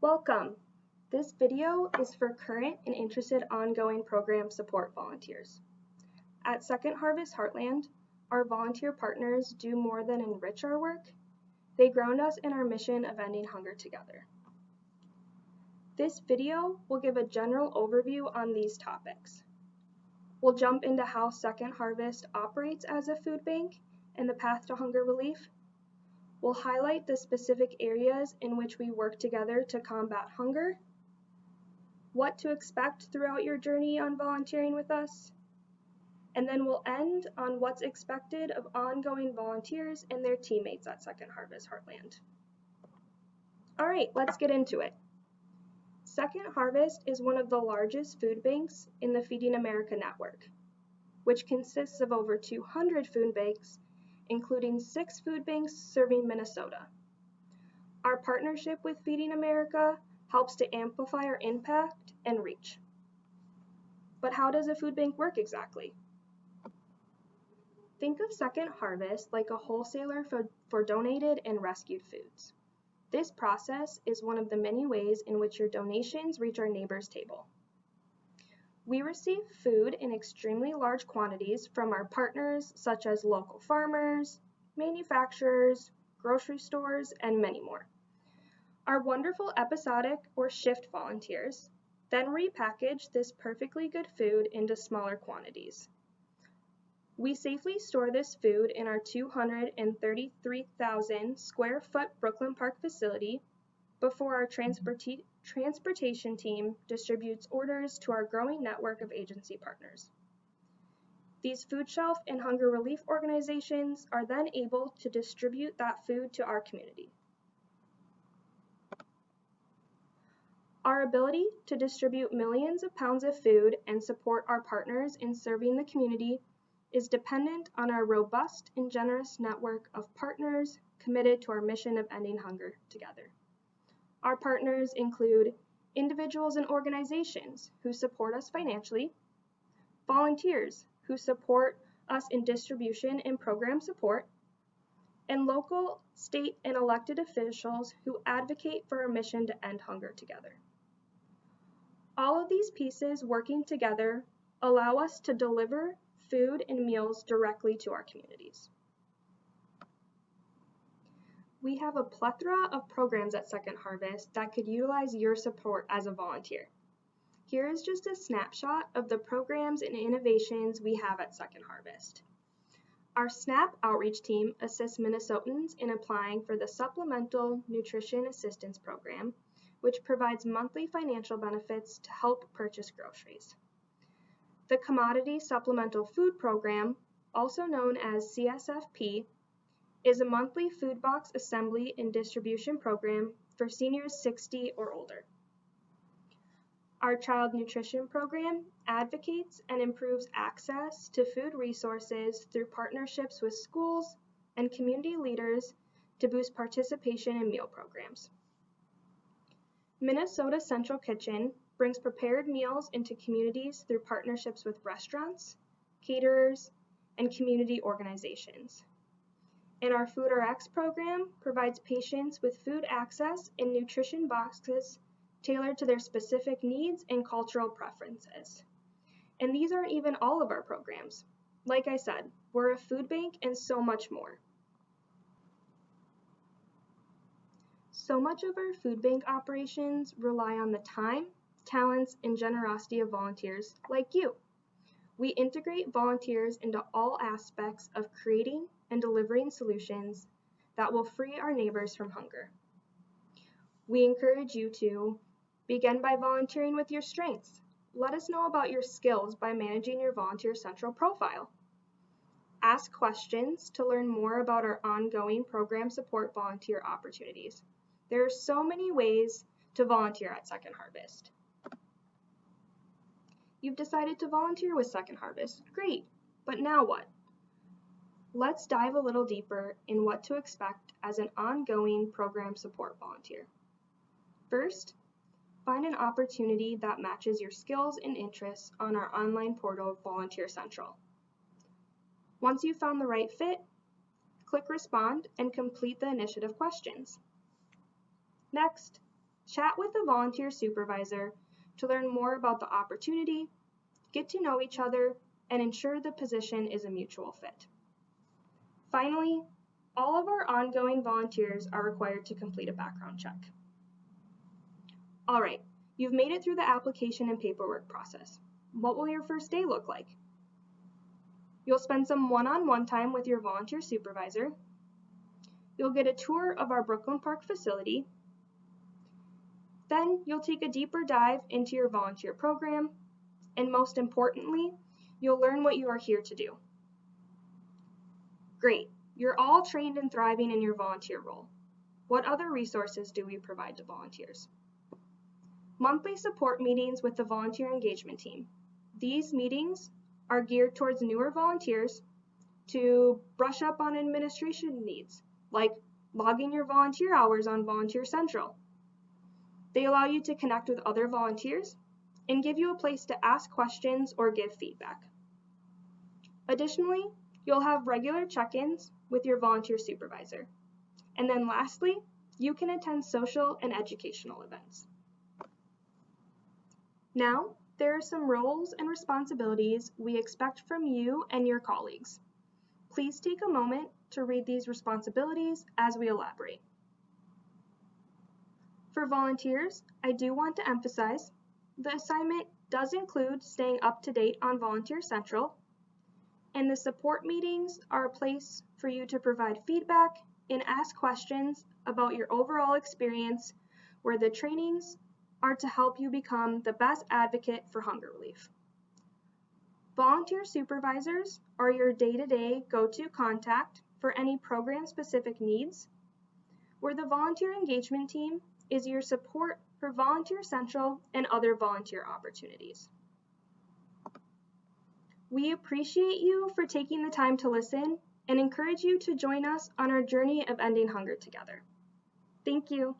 Welcome! This video is for current and interested ongoing program support volunteers. At Second Harvest Heartland, our volunteer partners do more than enrich our work. They ground us in our mission of ending hunger together. This video will give a general overview on these topics. We'll jump into how Second Harvest operates as a food bank and the path to hunger relief. We'll highlight the specific areas in which we work together to combat hunger, what to expect throughout your journey on volunteering with us, and then we'll end on what's expected of ongoing volunteers and their teammates at Second Harvest Heartland. All right, let's get into it. Second Harvest is one of the largest food banks in the Feeding America network, which consists of over 200 food banks, including 6 food banks serving Minnesota. Our partnership with Feeding America helps to amplify our impact and reach. But how does a food bank work exactly? Think of Second Harvest like a wholesaler for donated and rescued foods. This process is one of the many ways in which your donations reach our neighbor's table. We receive food in extremely large quantities from our partners such as local farmers, manufacturers, grocery stores, and many more. Our wonderful episodic or shift volunteers then repackage this perfectly good food into smaller quantities. We safely store this food in our 233,000 square foot Brooklyn Park facility before our transportation team distributes orders to our growing network of agency partners. These food shelf and hunger relief organizations are then able to distribute that food to our community. Our ability to distribute millions of pounds of food and support our partners in serving the community is dependent on our robust and generous network of partners committed to our mission of ending hunger together. Our partners include individuals and organizations who support us financially, volunteers who support us in distribution and program support, and local, state, and elected officials who advocate for our mission to end hunger together. All of these pieces working together allow us to deliver food and meals directly to our communities. We have a plethora of programs at Second Harvest that could utilize your support as a volunteer. Here is just a snapshot of the programs and innovations we have at Second Harvest. Our SNAP outreach team assists Minnesotans in applying for the Supplemental Nutrition Assistance Program, which provides monthly financial benefits to help purchase groceries. The Commodity Supplemental Food Program, also known as CSFP, is a monthly food box assembly and distribution program for seniors 60 or older. Our Child Nutrition Program advocates and improves access to food resources through partnerships with schools and community leaders to boost participation in meal programs. Minnesota Central Kitchen brings prepared meals into communities through partnerships with restaurants, caterers, and community organizations. And our Food RX program provides patients with food access and nutrition boxes tailored to their specific needs and cultural preferences. And these aren't even all of our programs. Like I said, we're a food bank and so much more. So much of our food bank operations rely on the time, talents, and generosity of volunteers like you. We integrate volunteers into all aspects of creating and delivering solutions that will free our neighbors from hunger. We encourage you to begin by volunteering with your strengths. Let us know about your skills by managing your volunteer central profile. Ask questions to learn more about our ongoing program support volunteer opportunities. There are so many ways to volunteer at Second Harvest. You've decided to volunteer with Second Harvest. Great, but now what? Let's dive a little deeper in what to expect as an ongoing program support volunteer. First, find an opportunity that matches your skills and interests on our online portal, Volunteer Central. Once you've found the right fit, click Respond and complete the initiative questions. Next, Chat with a volunteer supervisor to learn more about the opportunity, get to know each other, and ensure the position is a mutual fit. Finally, all of our ongoing volunteers are required to complete a background check. All right, you've made it through the application and paperwork process. What will your first day look like? You'll spend some one-on-one time with your volunteer supervisor. You'll get a tour of our Brooklyn Park facility. Then you'll take a deeper dive into your volunteer program, and most importantly, you'll learn what you are here to do. Great, you're all trained and thriving in your volunteer role. What other resources do we provide to volunteers? Monthly support meetings with the volunteer engagement team. These meetings are geared towards newer volunteers to brush up on administration needs, like logging your volunteer hours on Volunteer Central. They allow you to connect with other volunteers and give you a place to ask questions or give feedback. Additionally, you'll have regular check-ins with your volunteer supervisor. And then lastly, you can attend social and educational events. Now, there are some roles and responsibilities we expect from you and your colleagues. Please take a moment to read these responsibilities as we elaborate. For volunteers, I do want to emphasize the assignment does include staying up to date on Volunteer Central, and the support meetings are a place for you to provide feedback and ask questions about your overall experience, where the trainings are to help you become the best advocate for hunger relief. Volunteer supervisors are your day-to-day go-to contact for any program-specific needs, where the volunteer engagement team is your support for Volunteer Central and other volunteer opportunities. We appreciate you for taking the time to listen and encourage you to join us on our journey of ending hunger together. Thank you.